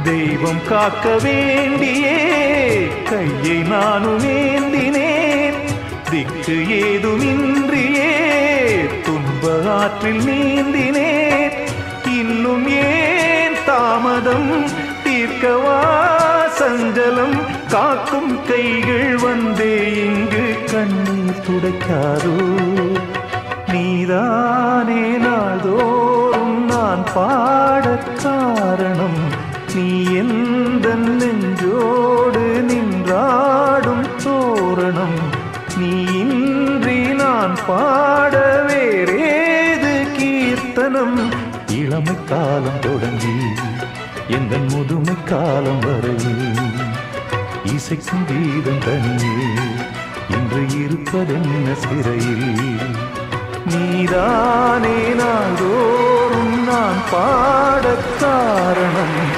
தெய்வம் காக்க வேண்டியே கையை நானும் ஏந்தினேன். திக்கு ஏதுமின்றியே துன்ப ஆற்றில் நீந்தினேன். இன்னும் ஏன் தாமதம், தீர்க்கவா சஞ்சலம்? காக்கும் கைகள் வந்தே இங்கு கண்ணீர் துடைக்காதோ? நீதானே நாள்தோறும் நான் பாட காரணம். நீ எந்த நெஞ்சோடு நின்றாடும் தோரணம். நீ இன்றி நான் பாட வேறேது கீர்த்தனம்? இளமை காலம் தொடங்கி எந்த முதுமை காலம் வரையில் இசைக்கும் கீதம் தனியே இன்று இருப்பதென்ன சிறையில்? நீதானே நாள்தோறும் நான் பாட காரணம்.